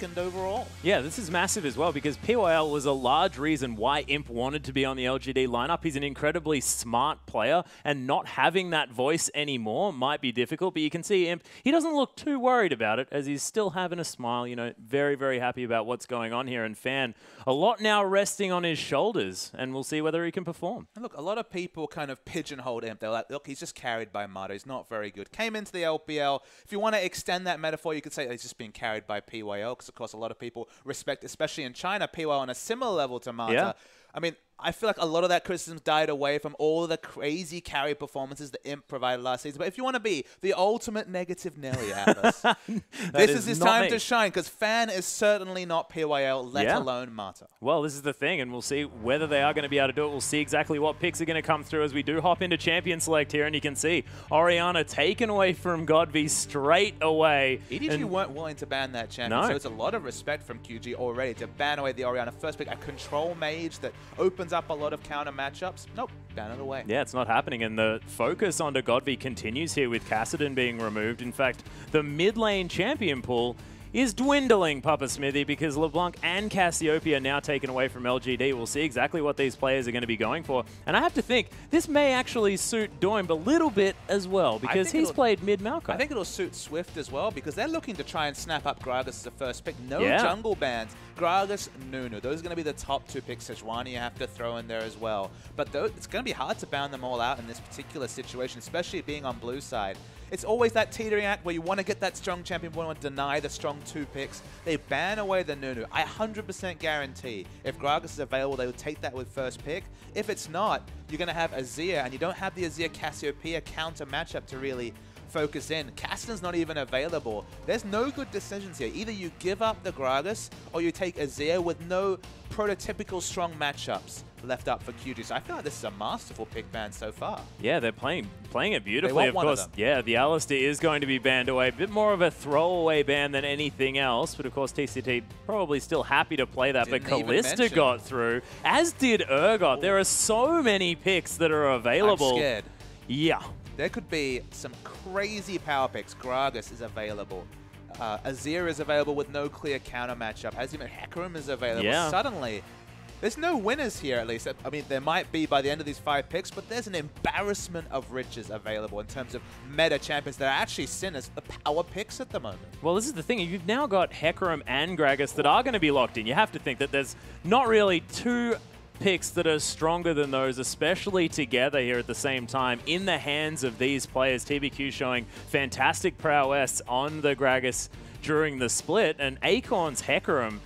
second overall. Yeah, this is massive as well because PYL was a large reason why Imp wanted to be on the LGD lineup. He's an incredibly smart player, and not having that voice anymore might be difficult, but you can see Imp, he doesn't look too worried about it as he's still having a smile, you know, very, very happy about what's going on here. And Fan, a lot now resting on his shoulders, and we'll see whether he can perform. And look, a lot of people kind of pigeonholed Imp. They're like, look, he's just carried by Mata. He's not very good. Came into the LPL. If you want to extend that metaphor, you could say he's just being carried by PYL, because, of course, a lot of people respect, especially in China, PYL on a similar level to Mata. Yeah. I mean, I feel like a lot of that criticism died away from all of the crazy carry performances that Imp provided last season. But if you want to be the ultimate negative Nelly, Atlas, this is his time to shine, because Fan is certainly not PYL, let alone Mata. Well, this is the thing, and we'll see whether they are going to be able to do it. We'll see exactly what picks are going to come through as we do hop into Champion Select here, and you can see Orianna taken away from Godby straight away. EDG weren't willing to ban that champion, so it's a lot of respect from QG already to ban away the Orianna first pick, a control mage that opens up a lot of counter matchups. Nope, ban it away. Yeah, it's not happening, and the focus onto Godby continues here with Kassadin being removed. In fact, the mid lane champion pool is dwindling, Papa Smithy, because LeBlanc and Cassiopeia are now taken away from LGD. We'll see exactly what these players are going to be going for. And I have to think, this may actually suit Doimb a little bit as well, because he's played mid-Maokai. I think it'll suit Swift as well, because they're looking to try and snap up Gragas as a first pick. No jungle bans. Gragas, Nunu. Those are going to be the top two picks. Sejuani you have to throw in there as well. But it's going to be hard to ban them all out in this particular situation, especially being on blue side. It's always that teetering act where you want to get that strong champion, but want to deny the strong two picks. They ban away the Nunu. I 100% guarantee if Gragas is available, they would take that with first pick. If it's not, you're going to have Azir, and you don't have the Azir Cassiopeia counter matchup to really focus in. Kassadin's not even available. There's no good decisions here. Either you give up the Gragas or you take Azir with no prototypical strong matchups left up for QG. So I feel like this is a masterful pick ban so far. Yeah, they're playing it beautifully. Of course, yeah, the Alistair is going to be banned away. A bit more of a throwaway ban than anything else. But of course, TCT probably still happy to play that. But Kalista got through, as did Urgot. There are so many picks that are available. I'm scared. Yeah. There could be some crazy power picks. Gragas is available. Azir is available with no clear counter matchup. As even Hecarim is available. Yeah. Suddenly, there's no winners here, at least. I mean, there might be by the end of these 5 picks, but there's an embarrassment of riches available in terms of meta champions that are actually seen as the power picks at the moment. Well, this is the thing. You've now got Hecarim and Gragas that are going to be locked in. You have to think that there's not really two picks that are stronger than those, especially together here at the same time in the hands of these players. TBQ showing fantastic prowess on the Gragas during the split, and Acorn's Hecarim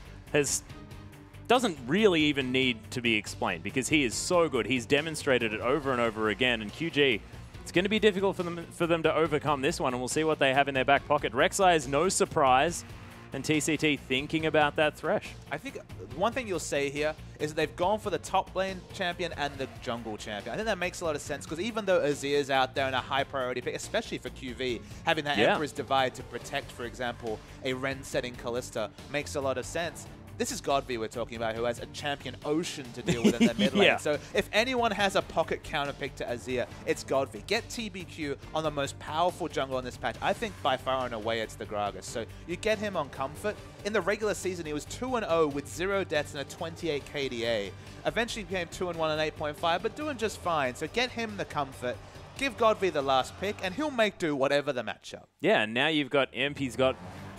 doesn't really even need to be explained because he is so good. He's demonstrated it over and over again, and QG, it's going to be difficult for them to overcome this one, and we'll see what they have in their back pocket. Rek'Sai is no surprise, and TCT thinking about that Thresh. I think one thing you'll say here is that they've gone for the top lane champion and the jungle champion. I think that makes a lot of sense, because even though Azir's out there in a high priority pick, especially for QV, having that Emperor's Divide to protect, for example, a Ren-setting Kalista makes a lot of sense. This is Godby we're talking about, who has a champion ocean to deal with in the mid lane. So if anyone has a pocket counter pick to Azir, it's Godby. Get TBQ on the most powerful jungle in this patch. I think by far and away it's the Gragas. So you get him on comfort. In the regular season, he was 2-0 with 0 deaths and a 28 KDA. Eventually became 2-1 and 8.5, but doing just fine. So get him the comfort. Give Godby the last pick, and he'll make do whatever the matchup. Yeah, and now you've got Imp. He's got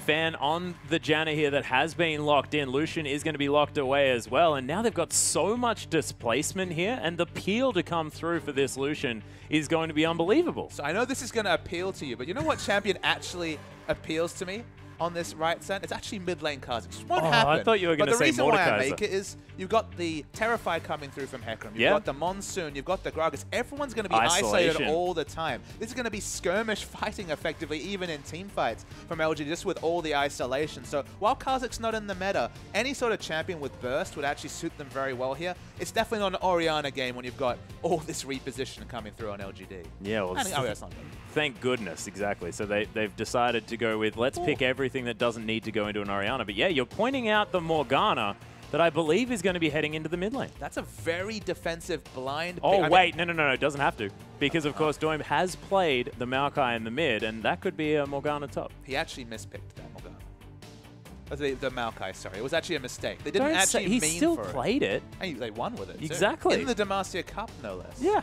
Fan on the Janna here that has been locked in. Lucian is going to be locked away as well. And now they've got so much displacement here, and the peel to come through for this Lucian is going to be unbelievable. So I know this is going to appeal to you, but you know what champion actually appeals to me on this right side? It's actually mid lane Kha'Zix. It won't happen. I thought you were going to say Mordekaiser. But the reason why I make it is you've got the Terrify coming through from Hecarim. You've got the Monsoon. You've got the Gragas. Everyone's going to be isolated all the time. This is going to be skirmish fighting effectively, even in team fights from LGD, just with all the isolation. So while Kha'Zix's not in the meta, any sort of champion with Burst would actually suit them very well here. It's definitely not an Orianna game when you've got all this reposition coming through on LGD. Yeah, well, that's not good. Thank goodness, exactly. So they've decided to go with, let's pick everything that doesn't need to go into an Orianna. But yeah, you're pointing out the Morgana that I believe is going to be heading into the mid lane. That's a very defensive blind pick. Oh, wait, no, it doesn't have to. Because, of course, Doimb has played the Maokai in the mid, and that could be a Morgana top. He actually mispicked that Morgana. The Maokai, sorry. It was actually a mistake. They didn't actually mean for it. He still played it. And they won with it, exactly. too. In the Demacia Cup, no less. Yeah.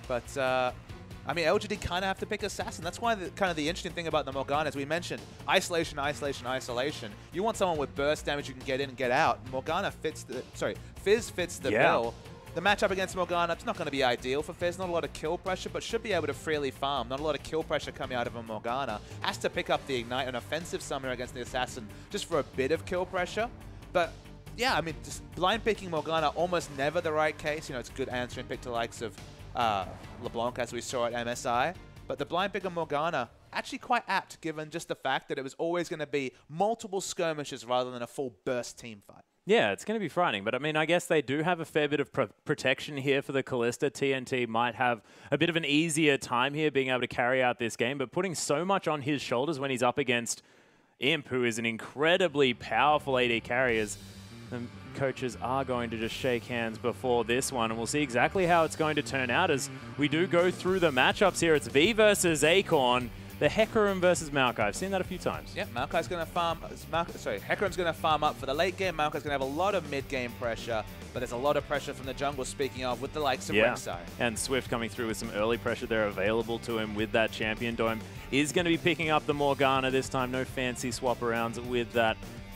But, I mean, LGD kind of have to pick Assassin. That's why kind of the interesting thing about the Morgana, as we mentioned, isolation, isolation, isolation. You want someone with burst damage you can get in and get out. Morgana fits the... Sorry, Fizz fits the bill. The matchup against Morgana, it's not going to be ideal for Fizz. Not a lot of kill pressure, but should be able to freely farm. Not a lot of kill pressure coming out of a Morgana. Has to pick up the Ignite, an offensive summoner against the Assassin, just for a bit of kill pressure. But, yeah, I mean, just blind picking Morgana, almost never the right case. You know, it's a good answering pick to the likes of LeBlanc, as we saw at MSI. But the blind pick of Morgana, actually quite apt, given just the fact that it was always going to be multiple skirmishes rather than a full burst team fight. Yeah, it's going to be frightening. But, I mean, I guess they do have a fair bit of protection here for the Kalista. TNT might have a bit of an easier time here being able to carry out this game. But putting so much on his shoulders when he's up against Imp, who is an incredibly powerful AD carrier, the coaches are going to just shake hands before this one. And we'll see exactly how it's going to turn out as we do go through the matchups here. It's V versus Acorn. The Hecarim versus Maokai. I've seen that a few times. Yeah, Maokai's going to farm... Hecarim's going to farm up for the late game. Maokai's going to have a lot of mid-game pressure, but there's a lot of pressure from the jungle, speaking of, with the likes of Rek'Sai. And Swift coming through with some early pressure there available to him with that champion. Dome is going to be picking up the Morgana this time. No fancy swap-arounds with that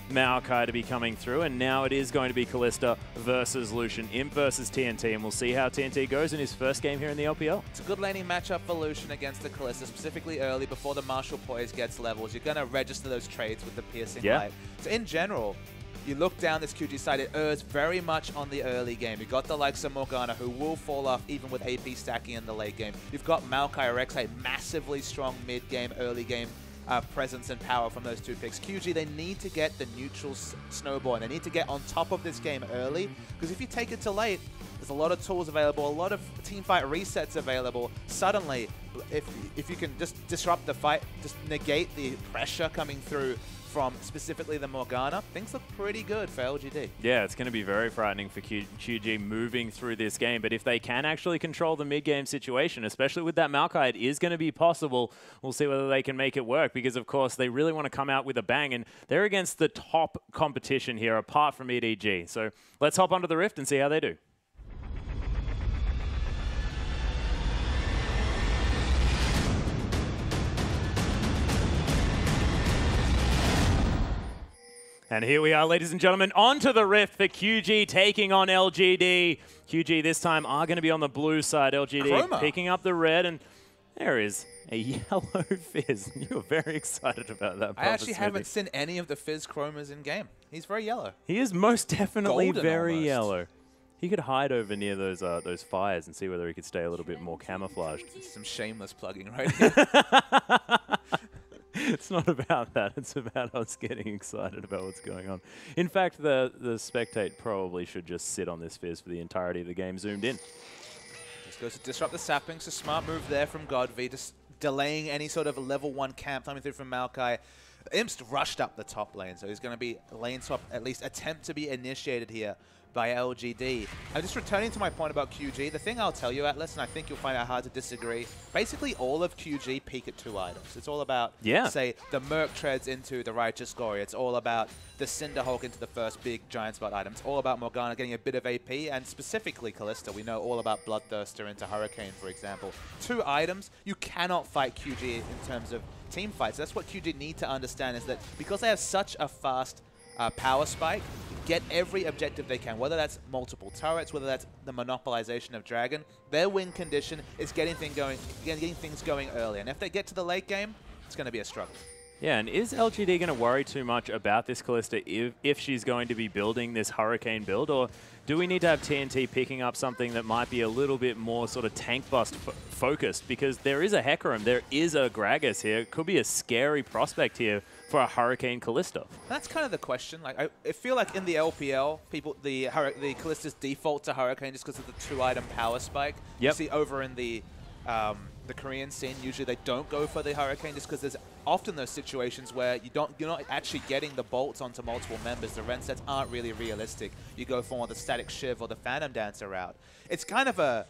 Maokai to be coming through, and now it is going to be Kalista versus Lucian, Imp versus TNT, and we'll see how TNT goes in his first game here in the LPL. It's a good laning matchup for Lucian against the Kalista, specifically early before the Martial Poise gets levels. You're going to register those trades with the Piercing Light. So in general, you look down this QG side, it errs very much on the early game. You've got the likes of Morgana, who will fall off even with AP stacking in the late game. You've got Maokai or Rek'Sai, massively strong mid-game, early game presence and power from those two picks. QG, they need to get the neutral snowball, and they need to get on top of this game early, because if you take it to late, there's a lot of tools available, a lot of teamfight resets available. Suddenly, if you can just disrupt the fight, just negate the pressure coming through from specifically the Morgana, things look pretty good for LGD. Yeah, it's going to be very frightening for QG moving through this game, but if they can actually control the mid-game situation, especially with that Maokai, it is going to be possible. We'll see whether they can make it work, because of course they really want to come out with a bang, and they're against the top competition here apart from EDG. So let's hop onto the Rift and see how they do. And here we are, ladies and gentlemen, onto the Rift for QG taking on LGD. QG this time are going to be on the blue side. LGD picking up the red, and there is a yellow Fizz. You are very excited about that. I actually haven't seen any of the Fizz chromas in game. He's very yellow. He is most definitely golden very almost. Yellow. He could hide over near those fires and see whether he could stay a little bit more camouflaged. Some shameless plugging right here. It's not about that. It's about us getting excited about what's going on. In fact, the spectate probably should just sit on this Fizz for the entirety of the game, zoomed in. Just goes to disrupt the sapping. So smart move there from Godv, just delaying any sort of level 1 camp coming through from Maokai. Imp's rushed up the top lane, so he's going to be a lane swap, at least attempt to be initiated here by LGD. I'm just returning to my point about QG. The thing I'll tell you, Atlas, and I think you'll find it hard to disagree, basically all of QG peak at 2 items. It's all about, say, the Merc treads into the Righteous Glory. It's all about the Cinderhulk into the first big Giant Spot item. It's all about Morgana getting a bit of AP, and specifically Kalista. We know all about Bloodthirster into Hurricane, for example. 2 items, you cannot fight QG in terms of team fights. That's what QG need to understand, is that because they have such a fast power spike, get every objective they can, whether that's multiple turrets, whether that's the monopolization of Dragon. Their win condition is getting things going early, and if they get to the late game, it's going to be a struggle. Yeah, and is LGD going to worry too much about this Kalista if she's going to be building this Hurricane build, or do we need to have TNT picking up something that might be a little bit more sort of tank bust focused? Because there is a Hecarim, there is a Gragas here. It could be a scary prospect here for a Hurricane Kalista. That's kind of the question. Like, I feel like in the LPL, the Kalista's default to Hurricane just because of the 2-item power spike. You see over in the Korean scene, usually they don't go for the Hurricane just because there's often those situations where you're not actually getting the bolts onto multiple members. The Ren sets aren't really realistic. You go for the Static Shiv or the Phantom Dancer route. It's kind of a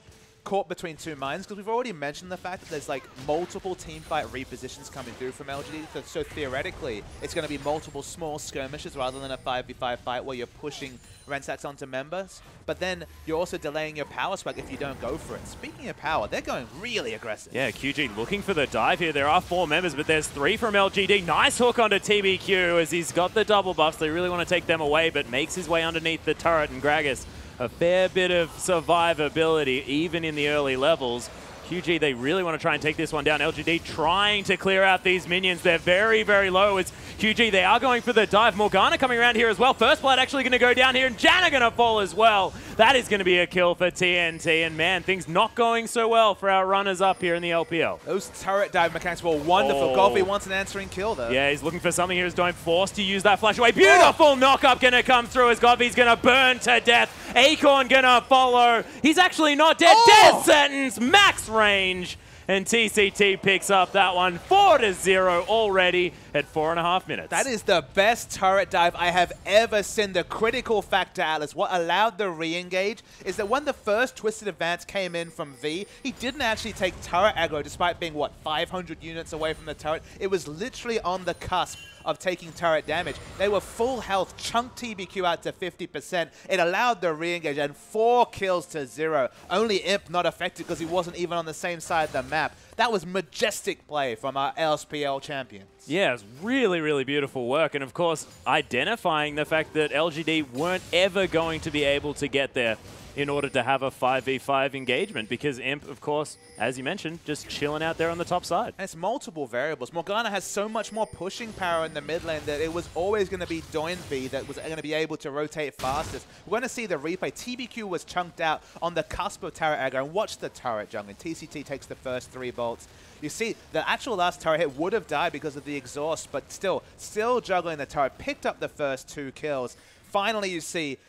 caught between two minds because we've already mentioned the fact that there's like multiple team fight repositions coming through from LGD. So theoretically, it's going to be multiple small skirmishes rather than a 5v5 fight where you're pushing Rensax onto members. But then you're also delaying your power spike if you don't go for it. Speaking of power, they're going really aggressive. Yeah, QG looking for the dive here. There are 4 members, but there's 3 from LGD. Nice hook onto TBQ as he's got the double buffs. They really want to take them away, but makes his way underneath the turret, and Gragas, a fair bit of survivability, even in the early levels. QG, they really want to try and take this one down. LGD trying to clear out these minions. They're very, very low. It's QG. They are going for the dive. Morgana coming around here as well. First blood actually going to go down here, and Janna going to fall as well. That is going to be a kill for TNT. And man, things not going so well for our runners up here in the LPL. Those turret dive mechanics were wonderful. Golfy wants an answering kill though. Yeah, he's looking for something here. He's Dome forced to use that flash away. Beautiful knock-up going to come through as Golfy's going to burn to death. Acorn going to follow. He's actually not dead. Death sentence, max range. And TCT picks up that one 4-0 already at 4.5 minutes. That is the best turret dive I have ever seen. The critical factor, Atlas, what allowed the re-engage is that when the first Twisted Advance came in from V, he didn't actually take turret aggro despite being, what, 500 units away from the turret. It was literally on the cusp of taking turret damage. They were full health, chunked TBQ out to 50%. It allowed the re-engage and 4 kills to 0. Only Imp not affected because he wasn't even on the same side of the map. That was majestic play from our LPL champions. Yeah, it's really, really beautiful work. And of course, identifying the fact that LGD weren't ever going to be able to get there in order to have a 5v5 engagement, because Imp, of course, as you mentioned, just chilling out there on the top side. And it's multiple variables. Morgana has so much more pushing power in the mid lane that it was always going to be Doinby that was going to be able to rotate fastest. We're going to see the replay. TBQ was chunked out on the cusp of turret aggro, and watch the turret jungle. TCT takes the first 3 bolts. You see, the actual last turret hit would have died because of the exhaust, but still juggling the turret, picked up the first 2 kills. Finally, you see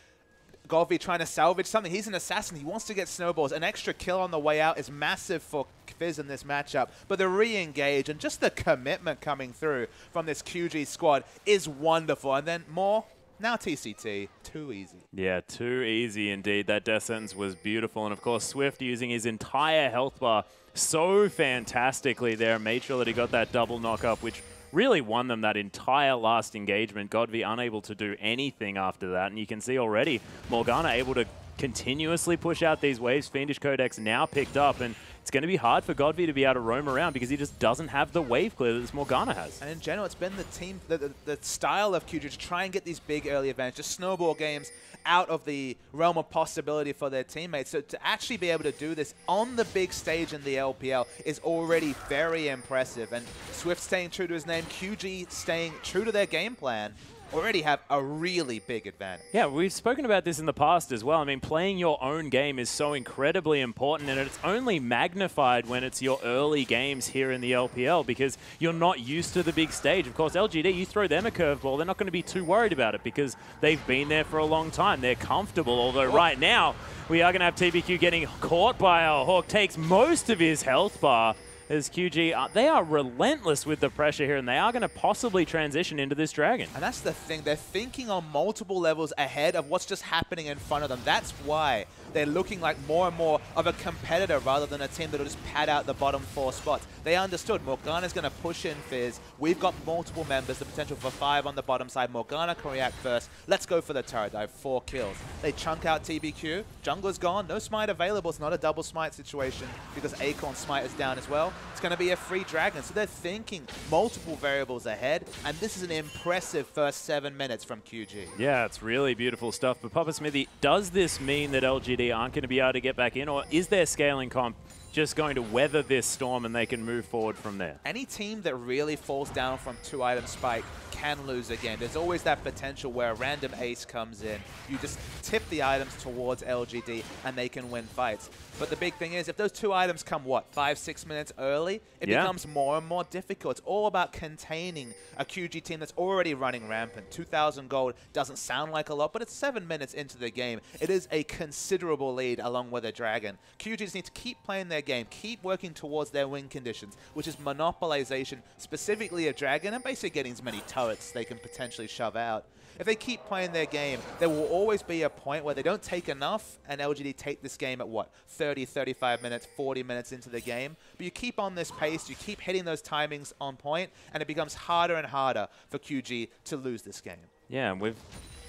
Golfy trying to salvage something. He's an assassin. He wants to get snowballs. An extra kill on the way out is massive for Fizz in this matchup. But the re-engage and just the commitment coming through from this QG squad is wonderful. And then more, now TCT. Too easy. Yeah, too easy indeed. That death sentence was beautiful. And of course, Swift using his entire health bar so fantastically there. Made sure that he got that double knock-up, which really won them that entire last engagement. Godvi unable to do anything after that. And you can see already Morgana able to continuously push out these waves. Fiendish Codex now picked up, and it's going to be hard for Godvi to be able to roam around because he just doesn't have the wave clear that this Morgana has. And in general, it's been the team, the style of QG to try and get these big early advantages, just snowball games out of the realm of possibility for their teammates. So to actually be able to do this on the big stage in the LPL is already very impressive. And Swift staying true to his name, QG staying true to their game plan, already have a really big advantage. Yeah, we've spoken about this in the past as well. I mean, playing your own game is so incredibly important, and it's only magnified when it's your early games here in the LPL because you're not used to the big stage. Of course, LGD, you throw them a curveball, they're not going to be too worried about it because they've been there for a long time. They're comfortable, although right now we are going to have TBQ getting caught by a hook, takes most of his health bar. As QG, they are relentless with the pressure here, and they are going to possibly transition into this dragon. And that's the thing. They're thinking on multiple levels ahead of what's just happening in front of them. That's why they're looking like more and more of a competitor rather than a team that will just pad out the bottom 4 spots. They understood Morgana's going to push in Fizz. We've got multiple members, the potential for 5 on the bottom side. Morgana can react first. Let's go for the turret dive. 4 kills. They chunk out TBQ. Jungler's gone. No smite available. It's not a double smite situation because Acorn smite is down as well. It's going to be a free dragon. So they're thinking multiple variables ahead, and this is an impressive first 7 minutes from QG. Yeah, it's really beautiful stuff. But Papa Smithy, does this mean that LGD aren't going to be able to get back in, or is their scaling comp just going to weather this storm and they can move forward from there? Any team that really falls down from 2-item spike can lose a game. There's always that potential where a random ace comes in. You just tip the items towards LGD and they can win fights. But the big thing is, if those 2 items come, what, 5-6 minutes early, it becomes more and more difficult. It's all about containing a QG team that's already running rampant. 2,000 gold doesn't sound like a lot, but it's 7 minutes into the game. It is a considerable lead along with a dragon. QG just need to keep playing their game, keep working towards their win conditions, which is monopolization, specifically a dragon, and basically getting as many turrets they can potentially shove out. if they keep playing their game, there will always be a point where they don't take enough, and LGD take this game at what, 30, 35 minutes, 40 minutes into the game. But you keep on this pace, you keep hitting those timings on point, and it becomes harder and harder for QG to lose this game. Yeah, and we've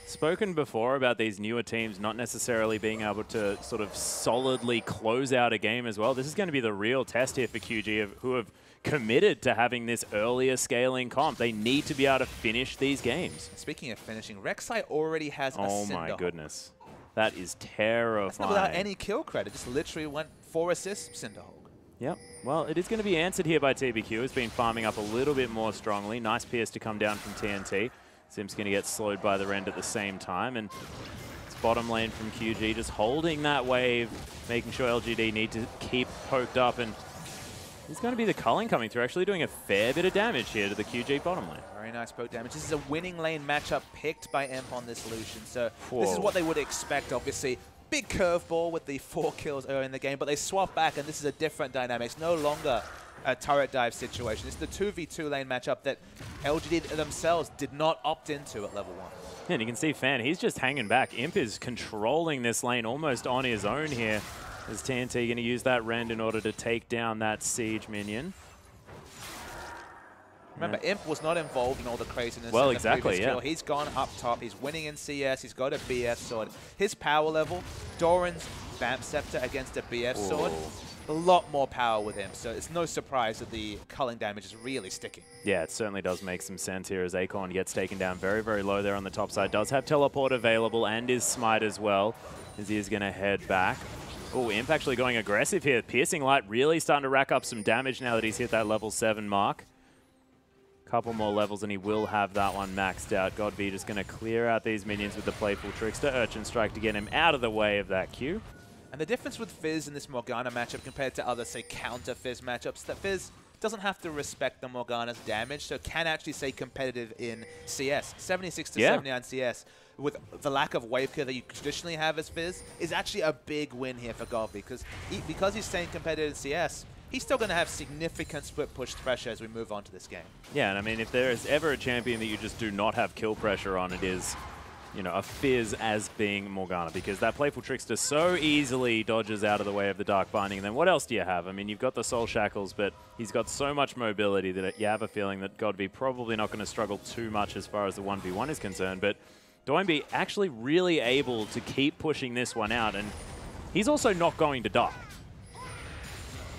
spoken before about these newer teams not necessarily being able to sort of solidly close out a game as well. This is going to be the real test here for QG, who have committed to having this earlier scaling comp. They need to be able to finish these games. Speaking of finishing, Rek'Sai already has a Oh Cinder. my goodness. That is terrifying. That's not without any kill credit. Just literally went 4 assists, Cinderhulk. Yep. Well, it is going to be answered here by TBQ. It's been farming up a little bit more strongly. Nice PS to come down from TNT. Sim's going to get slowed by the Rend at the same time. And it's bottom lane from QG, just holding that wave, making sure LGD need to keep poked up. And it's going to be the culling coming through, actually doing a fair bit of damage here to the QG bottom lane. Very nice poke damage. This is a winning lane matchup picked by Imp on this Lucian. So this is what they would expect, obviously. Big curveball with the 4 kills early in the game, but they swap back, and this is a different dynamic. It's no longer a turret dive situation. It's the 2v2 lane matchup that LGD themselves did not opt into at level 1. Yeah, and you can see Fan, he's just hanging back. Imp is controlling this lane almost on his own here. Is TNT going to use that Rend in order to take down that Siege minion? Remember, Imp was not involved in all the craziness. Well, in the exactly, previous kill. He's gone up top. He's winning in CS. He's got a BF sword. His power level, Doran's Vamp Scepter against a BF sword, a lot more power with him. So it's no surprise that the culling damage is really sticking. Yeah, it certainly does make some sense here as Acorn gets taken down very, very low there on the top side. Does have teleport available and his smite as well, as he is going to head back. Oh, Imp actually going aggressive here. Piercing Light really starting to rack up some damage now that he's hit that level 7 mark. Couple more levels and he will have that one maxed out. GodV just going to clear out these minions with the Playful Trickster. Urchin Strike to get him out of the way of that Q. And the difference with Fizz in this Morgana matchup compared to other, say, counter Fizz matchups, that Fizz doesn't have to respect the Morgana's damage, so can actually stay competitive in CS. 76 to 79 CS, with the lack of wave clear that you traditionally have as Fizz, is actually a big win here for GodV, because he's staying competitive in CS, he's still going to have significant split push pressure as we move on to this game. Yeah, and I mean, if there is ever a champion that you just do not have kill pressure on, it is, you know, a Fizz as being Morgana, because that Playful Trickster so easily dodges out of the way of the Dark Binding. And then what else do you have? I mean, you've got the Soul Shackles, but he's got so much mobility that you have a feeling that GodV probably not going to struggle too much as far as the 1v1 is concerned. But Doinby actually really able to keep pushing this one out, and he's also not going to die.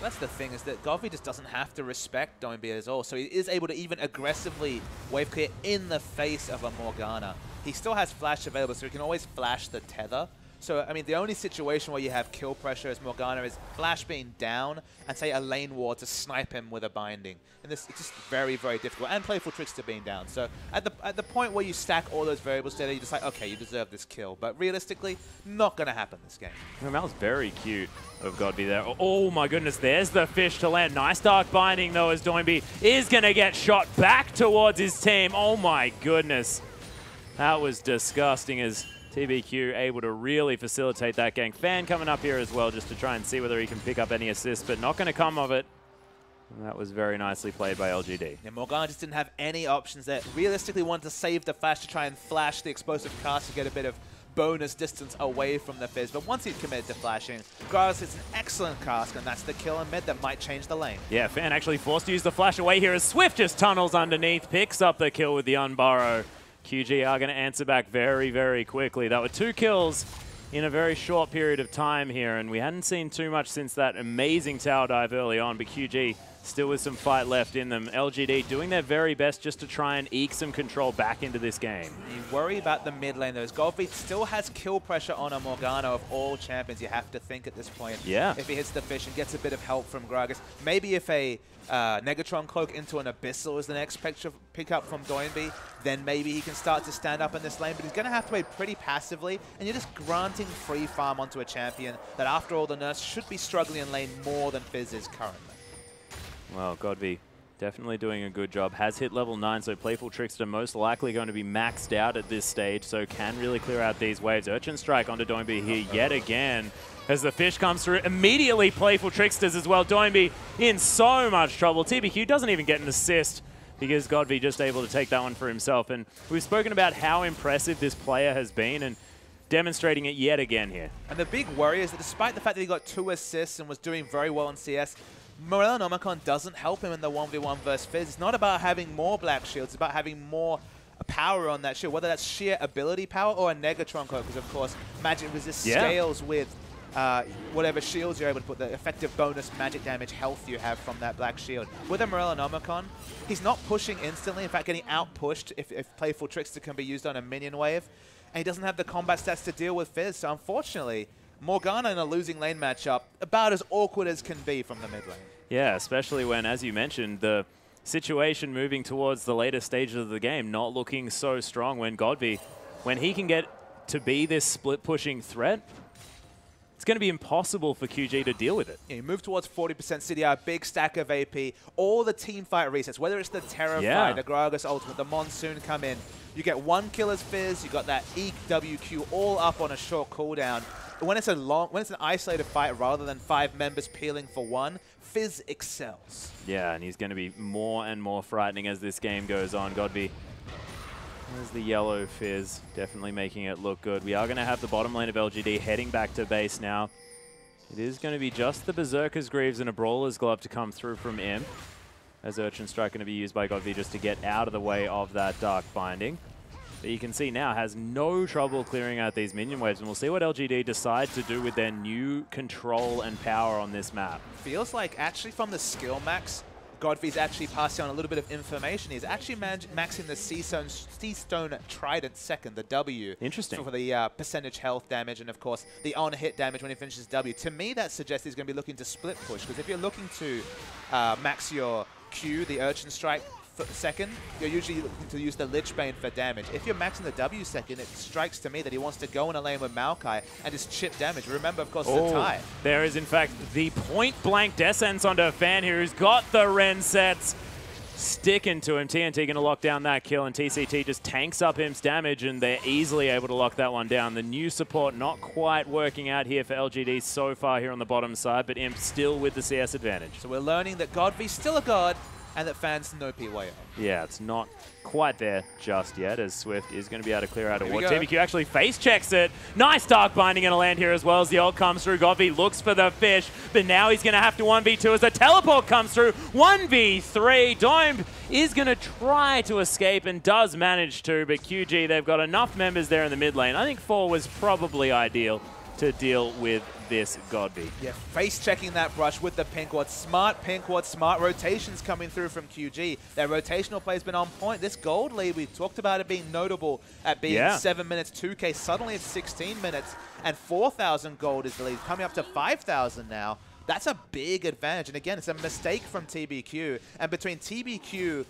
That's the thing, is that GodV just doesn't have to respect Doinby at all, so he is able to even aggressively wave clear in the face of a Morgana. He still has flash available, so he can always flash the tether. So, I mean, the only situation where you have kill pressure as Morgana is flash being down and, say, a lane ward to snipe him with a binding. And this, it's just very, very difficult. And Playful Trickster being down. So at the point where you stack all those variables together, you just like, okay, you deserve this kill. But realistically, not going to happen this game. That was very cute of GodV there. Oh my goodness, there's the fish to land. Nice Dark Binding though, as Doinby is going to get shot back towards his team. Oh my goodness. That was disgusting, as TBQ able to really facilitate that gank. Fan coming up here as well just to try and see whether he can pick up any assists, but not going to come of it. And that was very nicely played by LGD. Yeah, Morgana just didn't have any options there. Realistically wanted to save the flash to try and flash the explosive cast to get a bit of bonus distance away from the Fizz. But once he's committed to flashing, Gragas hits an excellent cast, and that's the kill in mid that might change the lane. Yeah, Fan actually forced to use the flash away here as Swift just tunnels underneath, picks up the kill with the unburrow. QG are going to answer back very, very quickly. That were 2 kills in a very short period of time here, and we hadn't seen too much since that amazing tower dive early on, but QG still with some fight left in them. LGD doing their very best just to try and eke some control back into this game. You worry about the mid lane though. GodV still has kill pressure on a Morgana of all champions, you have to think at this point. Yeah. If he hits the fish and gets a bit of help from Gragas. Maybe if a Negatron Cloak into an Abyssal is the next pick up from Doinby, then maybe he can start to stand up in this lane, but he's going to have to play pretty passively, and you're just granting free farm onto a champion that, after all the nerfs, should be struggling in lane more than Fizz is currently. Well, GodV definitely doing a good job. Has hit level 9, so Playful Trickster most likely going to be maxed out at this stage, so can really clear out these waves. Urchin Strike onto Doinby here yet again. As the fish comes through, immediately Playful Tricksters as well. Doinby in so much trouble. TBQ doesn't even get an assist because Godby just able to take that one for himself. And we've spoken about how impressive this player has been and demonstrating it yet again here. And the big worry is that despite the fact that he got 2 assists and was doing very well in CS, Morellonomicon doesn't help him in the 1v1 versus Fizz. It's not about having more black shields, it's about having more power on that shield, whether that's sheer ability power or a Negatron code, because of course magic resist scales with whatever shields you're able to put, the effective bonus magic damage health you have from that black shield. With a Morellonomicon, he's not pushing instantly, in fact getting out-pushed if Playful Trickster can be used on a minion wave, and he doesn't have the combat stats to deal with Fizz, so unfortunately, Morgana in a losing lane matchup, about as awkward as can be from the mid lane. Yeah, especially when, as you mentioned, the situation moving towards the later stages of the game, not looking so strong when Godby, when he can get to be this split-pushing threat, it's going to be impossible for QG to deal with it. Yeah, you move towards 40% CDR, big stack of AP, all the team fight resets, whether it's the Terra the Gragas ultimate, the Monsoon come in, you get 1 kill as Fizz, you got that EWQ all up on a short cooldown. When it's an isolated fight rather than 5 members peeling for 1, Fizz excels. Yeah, and he's going to be more and more frightening as this game goes on. Godby, there's the yellow Fizz, definitely making it look good. We are going to have the bottom lane of LGD heading back to base now. It is going to be just the Berserker's Greaves and a Brawler's Glove to come through from Imp, as Urchin Strike going to be used by Godby just to get out of the way of that Dark Binding. But you can see now has no trouble clearing out these minion waves, and we'll see what LGD decide to do with their new control and power on this map. Feels like actually from the skill max, Godby's actually passing on a little bit of information. He's actually maxing the Seastone Trident second, the W. Interesting. For the percentage health damage and, of course, the on-hit damage when he finishes W. To me, that suggests he's going to be looking to split push, because if you're looking to max your Q, the Urchin Strike, second, you're usually looking to use the Lich Bane for damage. If you're maxing the W second, it strikes to me that he wants to go in a lane with Maokai and just chip damage. Remember, of course, the tie. There is, in fact, the point-blank descent onto a fan here who's got the Ren sets sticking to him. TNT going to lock down that kill, and TCT just tanks up Imp's damage, and they're easily able to lock that one down. The new support not quite working out here for LGD so far here on the bottom side, but Imp still with the CS advantage. So we're learning that Godby's still a god, and that fans know PYO. Yeah, it's not quite there just yet, as Swift is going to be able to clear out a ward. TBQ actually face checks it. Nice Dark Binding going to land here as well as the ult comes through. Godby looks for the fish, but now he's going to have to 1v2 as the teleport comes through. 1v3. Dome is going to try to escape and does manage to, but QG, they've got enough members there in the mid lane. I think 4 was probably ideal to deal with this Godby. Yeah, face-checking that brush with the pink ward. Smart pink ward, smart rotations coming through from QG. Their rotational play has been on point. This gold lead, we talked about it being notable at being 7 minutes 2K. Suddenly it's 16 minutes, and 4,000 gold is the lead, coming up to 5,000 now. That's a big advantage, and again, it's a mistake from TBQ. And between TBQ,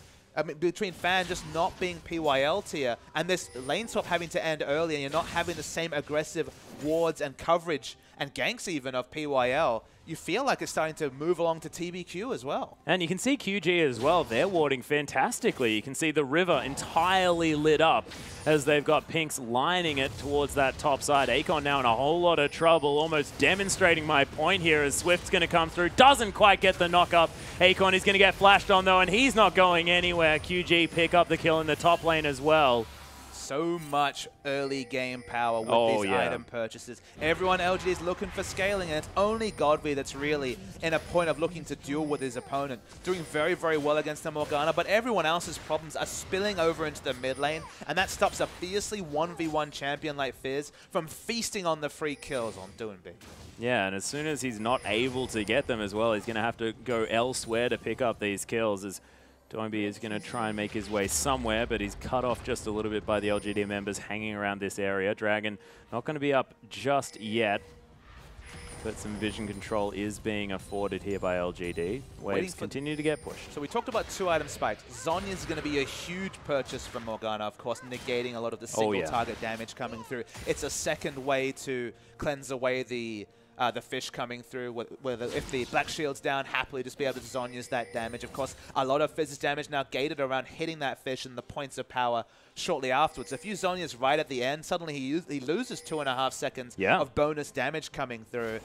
between Fan just not being PYL tier and this lane swap having to end early, and you're not having the same aggressive wards and coverage and ganks even of PYL, you feel like it's starting to move along to TBQ as well. And you can see QG as well. They're warding fantastically. You can see the river entirely lit up as they've got pinks lining it towards that top side. Akon now in a whole lot of trouble, almost demonstrating my point here as Swift's going to come through. Doesn't quite get the knock up. Akon is going to get flashed on though, and he's not going anywhere. QG pick up the kill in the top lane as well. So much early game power with these item purchases. Everyone LGD is looking for scaling, and it's only Godby that's really in a point of looking to duel with his opponent. Doing very, very well against the Morgana, but everyone else's problems are spilling over into the mid lane, and that stops a fiercely 1v1 champion like Fizz from feasting on the free kills on Doing Big. Yeah, and as soon as he's not able to get them as well, he's going to have to go elsewhere to pick up these kills, as Doimby is going to try and make his way somewhere, but he's cut off just a little bit by the LGD members hanging around this area. Dragon not going to be up just yet, but some vision control is being afforded here by LGD. Waves continue to get pushed. So we talked about 2 item spikes. Zhonya's is going to be a huge purchase from Morgana, of course, negating a lot of the single target damage coming through. It's a second way to cleanse away the fish coming through, if the Black Shield's down, happily just be able to Zhonya's that damage. Of course, a lot of Fizz's damage now gated around hitting that fish and the points of power shortly afterwards. If you Zhonya's right at the end, suddenly he loses 2.5 seconds of bonus damage coming through.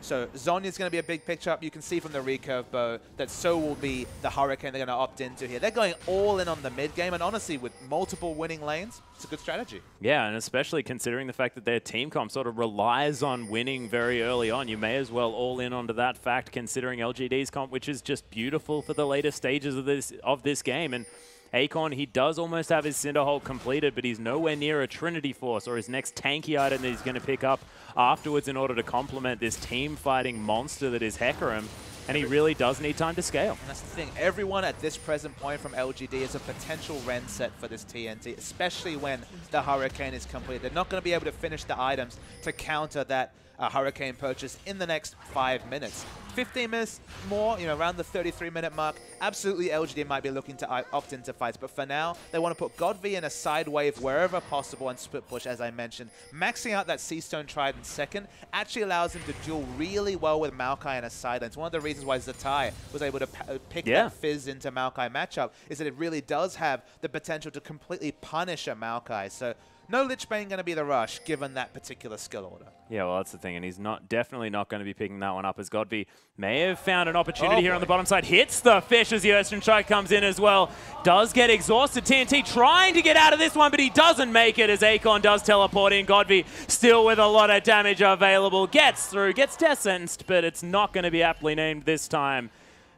So Zhonya's going to be a big pitch-up. You can see from the recurve bow that so will be the Hurricane they're going to opt into here. They're going all in on the mid-game, and honestly, with multiple winning lanes, it's a good strategy. Yeah, and especially considering the fact that their team comp sort of relies on winning very early on, you may as well all in onto that fact, considering LGD's comp, which is just beautiful for the later stages of this game. And Akon, he does almost have his Cinderhold completed, but he's nowhere near a Trinity Force or his next tanky item that he's going to pick up afterwards in order to complement this team-fighting monster that is Hecarim. And he really does need time to scale. And that's the thing. Everyone at this present point from LGD is a potential Ren set for this TNT, especially when the Hurricane is complete. They're not going to be able to finish the items to counter that Hurricane purchase in the next 5 minutes. 15 minutes more, you know, around the 33-minute mark, absolutely LGD might be looking to opt into fights. But for now, they want to put Godv in a side wave wherever possible and split push, as I mentioned. Maxing out that Seastone Trident second actually allows him to duel really well with Maokai in a side lane. It's one of the reasons why Zatai was able to pick that Fizz into Maokai matchup, is that it really does have the potential to completely punish a Maokai. So no Lich Bane going to be the rush, given that particular skill order. Yeah, well, that's the thing, and he's definitely not going to be picking that one up, as Godv may have found an opportunity here on the bottom side. Hits the fish as the Earthstone Strike comes in as well. Does get exhausted. TNT trying to get out of this one, but he doesn't make it as Akon does teleport in. Godv still with a lot of damage available. Gets through, gets death sentenced, but it's not going to be aptly named this time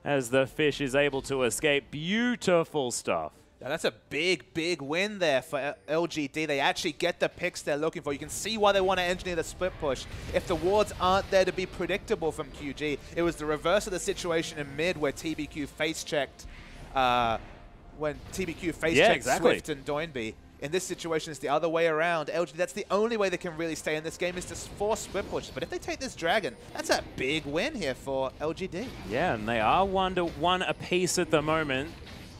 as the fish is able to escape. Beautiful stuff. Now that's a big, big win there for LGD. They actually get the picks they're looking for. You can see why they want to engineer the split push. If the wards aren't there to be predictable from QG, it was the reverse of the situation in mid where TBQ face-checked Swift and Doinby. In this situation, it's the other way around. LGD, that's the only way they can really stay in this game, is to force split push. But if they take this dragon, that's a big win here for LGD. Yeah, and they are 1-1 apiece at the moment.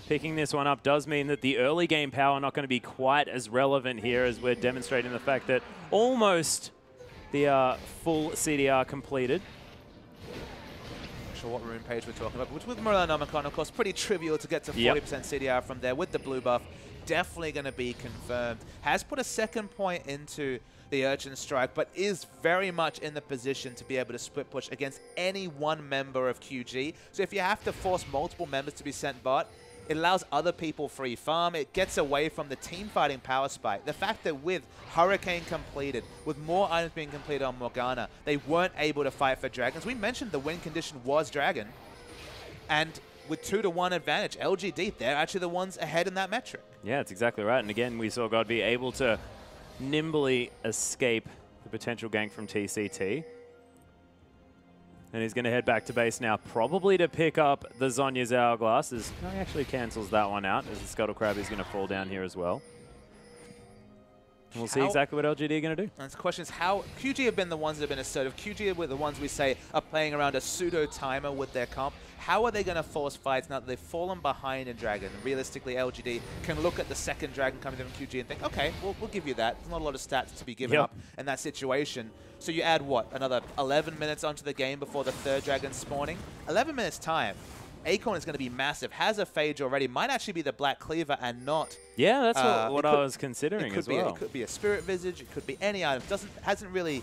Picking this one up does mean that the early game power not going to be quite as relevant here, as we're demonstrating the fact that almost the full CDR completed. Not sure what rune page we're talking about, but with Morellonomicon, of course, pretty trivial to get to 40% CDR from there with the blue buff. Definitely going to be confirmed. Has put a second point into the Urchin Strike, but is very much in the position to be able to split push against any one member of QG. So if you have to force multiple members to be sent bot, it allows other people free farm. It gets away from the team fighting power spike. The fact that with Hurricane completed, with more items being completed on Morgana, they weren't able to fight for dragons. We mentioned the win condition was dragon. And with 2-1 advantage, LGD, they're actually the ones ahead in that metric. Yeah, that's exactly right. And again, we saw God be able to nimbly escape the potential gank from TCT. And he's going to head back to base now, probably to pick up the Zhonya's Hourglass. As he actually cancels that one out, as the Scuttle Crab is going to fall down here as well. We'll see exactly what LGD are going to do. And the question is how QG have been the ones that have been assertive. QG were the ones we say are playing around a pseudo timer with their comp. How are they going to force fights now that they've fallen behind in Dragon? Realistically, LGD can look at the second Dragon coming in from QG and think, okay, we'll give you that. There's not a lot of stats to be given up in that situation. So you add, what, another 11 minutes onto the game before the third Dragon spawning? 11 minutes time. Akon is going to be massive. Has a Phage already. Might actually be the Black Cleaver and not... Yeah, that's what I was considering as well. It could be a Spirit Visage. It could be any item. Hasn't really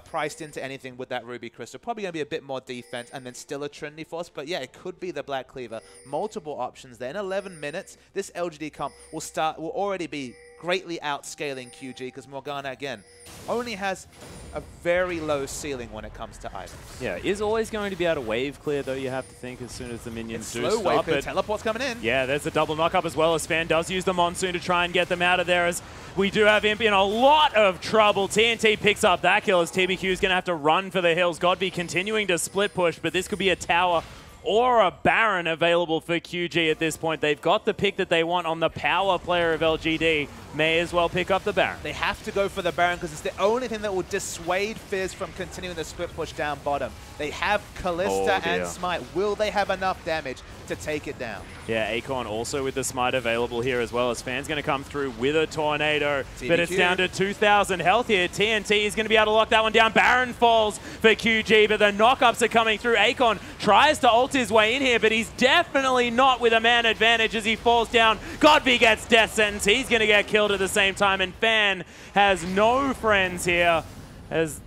priced into anything with that Ruby Crystal. Probably going to be a bit more defense and then still a Trinity Force. But yeah, it could be the Black Cleaver. Multiple options there. In 11 minutes, this LGD comp will already be greatly outscaling QG because Morgana, again, only has a very low ceiling when it comes to items. Yeah, is always going to be able to wave clear, though, you have to think, as soon as the minions do slow stop. Wave teleport's coming in. Yeah, there's a double knock-up as well, as Fan does use the Monsoon to try and get them out of there, as we do have Imp in a lot of trouble. TNT picks up that kill, as TBQ is going to have to run for the hills. Godv continuing to split push, but this could be a tower or a Baron available for QG at this point. They've got the pick that they want on the power player of LGD. May as well pick up the Baron. They have to go for the Baron because it's the only thing that will dissuade Fizz from continuing the split push down bottom. They have Callista and Smite. Will they have enough damage to take it down? Yeah, Akon also with the Smite available here as well, as Fan's going to come through with a Tornado. TBQ. But it's down to 2,000 health here. TNT is going to be able to lock that one down. Baron falls for QG, but the knockups are coming through. Akon tries to ult his way in here, but he's definitely not with a man advantage as he falls down. Godv gets death sentence. He's going to get killed at the same time, and Fan has no friends here as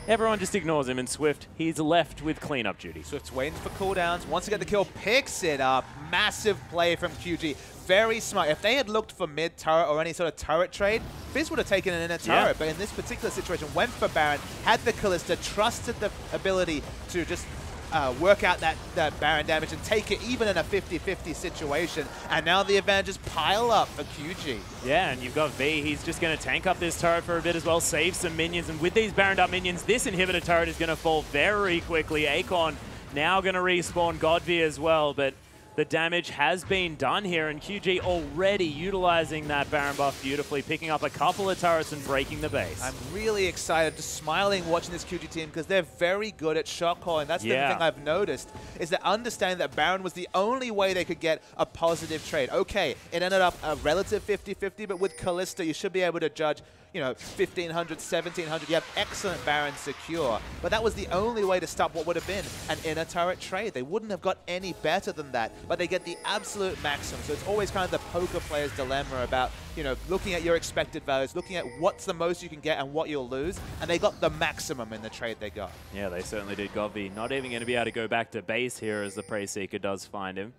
Everyone just ignores him, and Swift, he's left with cleanup duty. Swift's waiting for cooldowns. Wants to get the kill, picks it up. Massive play from QG. Very smart. If they had looked for mid turret or any sort of turret trade, Fizz would have taken an inner turret. But in this particular situation, went for Baron, had the Kalista, trusted the ability to just work out that Baron damage and take it even in a 50-50 situation. And now the advantages pile up for QG. Yeah, and you've got V. He's just going to tank up this turret for a bit as well, save some minions. And with these Baroned up minions, this inhibitor turret is going to fall very quickly. Akon now going to respawn Godvi as well, but the damage has been done here, and QG already utilizing that Baron buff beautifully, picking up a couple of turrets and breaking the base. I'm really excited, just smiling watching this QG team because they're very good at shot calling. That's the thing I've noticed, is that understanding that Baron was the only way they could get a positive trade. Okay, it ended up a relative 50-50, but with Kalista, you should be able to judge, you know, 1,500, 1,700. You have excellent Baron secure, but that was the only way to stop what would have been an inner turret trade. They wouldn't have got any better than that, but they get the absolute maximum. So it's always kind of the poker player's dilemma about, you know, looking at your expected values, looking at what's the most you can get and what you'll lose, and they got the maximum in the trade they got. Yeah, they certainly did. Godvi not even going to be able to go back to base here as the Prey Seeker does find him,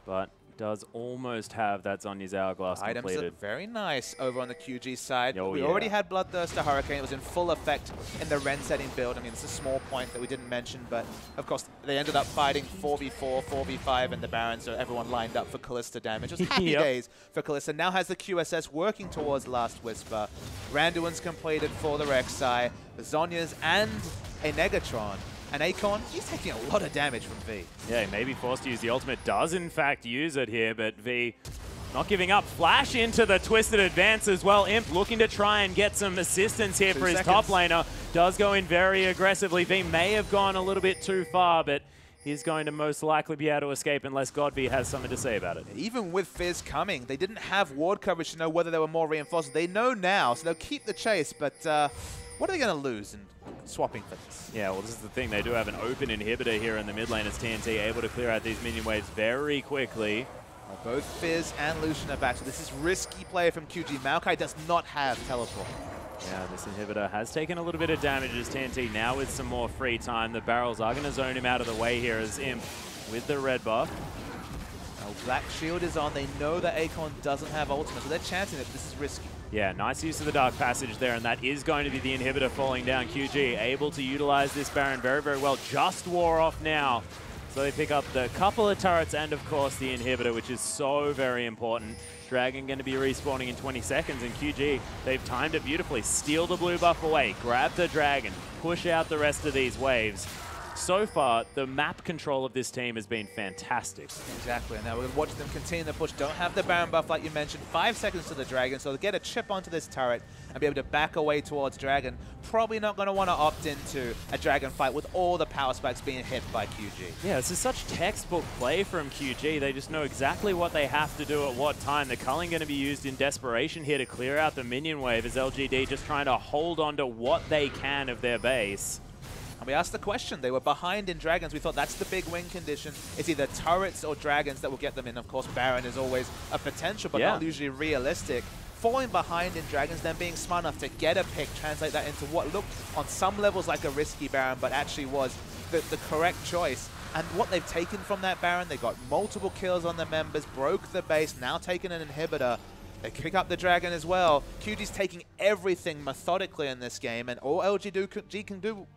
but does almost have that Zhonya's Hourglass Items completed. look very nice over on the QG side. Oh, we already had Bloodthirster Hurricane. It was in full effect in the Ren setting build. I mean, it's a small point that we didn't mention, but of course, they ended up fighting 4v4, 4v5 in the Baron, so everyone lined up for Kalista damage. It was happy days for Kalista. Now has the QSS working towards Last Whisper. Randuin's completed for the Rek'Sai, the Zhonya's, and a Negatron. And Akon, he's taking a lot of damage from V. Yeah, he may be forced to use the ultimate. Does, in fact, use it here, but V not giving up. Flash into the Twisted Advance as well. Imp looking to try and get some assistance here for his top laner. Does go in very aggressively. V may have gone a little bit too far, but he's going to most likely be able to escape unless Godvi has something to say about it. Even with Fizz coming, they didn't have ward coverage to know whether they were more reinforced. They know now, so they'll keep the chase, but what are they going to lose in swapping for this? Yeah, well, this is the thing. They do have an open inhibitor here in the mid lane as TNT able to clear out these minion waves very quickly. Well, both Fizz and Lucian are back, so this is risky play from QG. Maokai does not have teleport. Yeah, this inhibitor has taken a little bit of damage as TNT now with some more free time. The barrels are going to zone him out of the way here as Imp with the red buff. Now, Black Shield is on. They know that Akon doesn't have ultimate, so they're chancing it. This is risky. Yeah, nice use of the Dark Passage there, and that is going to be the inhibitor falling down. QG able to utilize this Baron very, very well. Just wore off now. So they pick up the couple of turrets and, of course, the inhibitor, which is so very important. Dragon going to be respawning in 20 seconds, and QG, they've timed it beautifully. Steal the blue buff away, grab the Dragon, push out the rest of these waves. So far, the map control of this team has been fantastic. Exactly, and now we're going to watch them continue the push. Don't have the Baron buff like you mentioned. 5 seconds to the Dragon, so they'll get a chip onto this turret and be able to back away towards Dragon. Probably not going to want to opt into a Dragon fight with all the power spikes being hit by QG. Yeah, this is such textbook play from QG. They just know exactly what they have to do at what time. The culling going to be used in desperation here to clear out the minion wave as LGD just trying to hold on to what they can of their base. And we asked the question. They were behind in Dragons. We thought that's the big win condition. It's either turrets or Dragons that will get them in. Of course, Baron is always a potential, but not usually realistic. Falling behind in Dragons, then being smart enough to get a pick, translate that into what looked on some levels like a risky Baron, but actually was the correct choice. And what they've taken from that Baron, they got multiple kills on the members, broke the base, now taken an inhibitor. They pick up the Dragon as well. QG's taking everything methodically in this game, and all LGD can do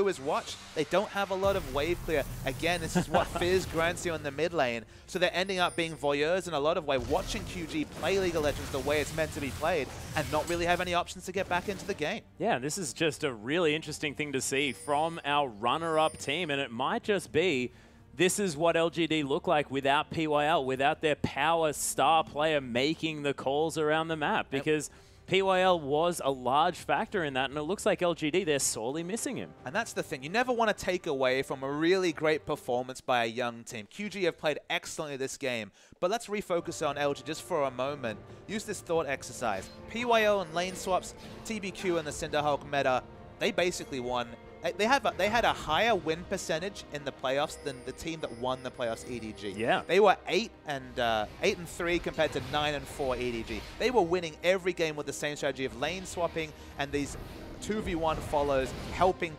is watch. They don't have a lot of wave clear. Again, this is what Fizz grants you in the mid lane. So they're ending up being voyeurs in a lot of ways, watching QG play League of Legends the way it's meant to be played and not really have any options to get back into the game. Yeah, this is just a really interesting thing to see from our runner-up team, and it might just be this is what LGD look like without PYL, without their power star player making the calls around the map, because PYL was a large factor in that, and it looks like LGD, they're sorely missing him. And that's the thing. You never want to take away from a really great performance by a young team. QG have played excellently this game, but let's refocus on LG just for a moment. Use this thought exercise. PYL and lane swaps, TBQ and the Cinderhulk meta, they basically won. They had a higher win percentage in the playoffs than the team that won the playoffs, EDG. Yeah. They were 8-3 compared to 9-4 EDG. They were winning every game with the same strategy of lane swapping and these 2v1 follows, helping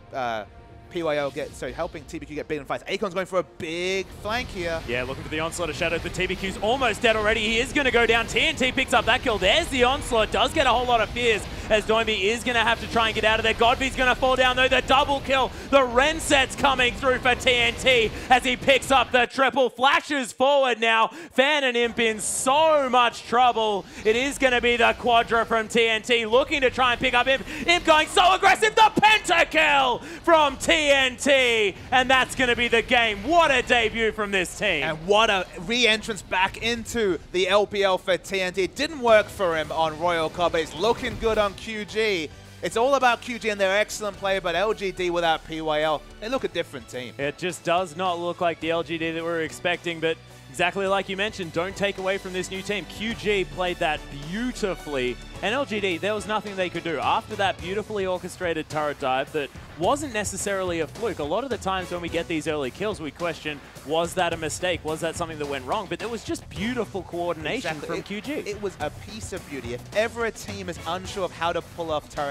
PYL helping TBQ get big in fights. Akon's going for a big flank here. Yeah, looking for the onslaught of Shadow, but TBQ's almost dead already. He is going to go down. TNT picks up that kill. There's the onslaught. Does get a whole lot of fears as Doimby is going to have to try and get out of there. Godby's going to fall down though. The double kill. The Renset's coming through for TNT as he picks up the triple. Flashes forward now. Fan and Imp in so much trouble. It is going to be the Quadra from TNT looking to try and pick up Imp. Imp going so aggressive. The pentakill from TNT. And that's going to be the game. What a debut from this team. And what a re-entrance back into the LPL for TNT. It didn't work for him on Royal Club, but it's looking good on QG. It's all about QG and their excellent play, but LGD without PYL, they look a different team. It just does not look like the LGD that we were expecting, but exactly like you mentioned, don't take away from this new team. QG played that beautifully, and LGD, there was nothing they could do. After that beautifully orchestrated turret dive that wasn't necessarily a fluke. A lot of the times when we get these early kills, we question, was that a mistake? Was that something that went wrong? But there was just beautiful coordination from QG. It was a piece of beauty. If ever a team is unsure of how to pull off turret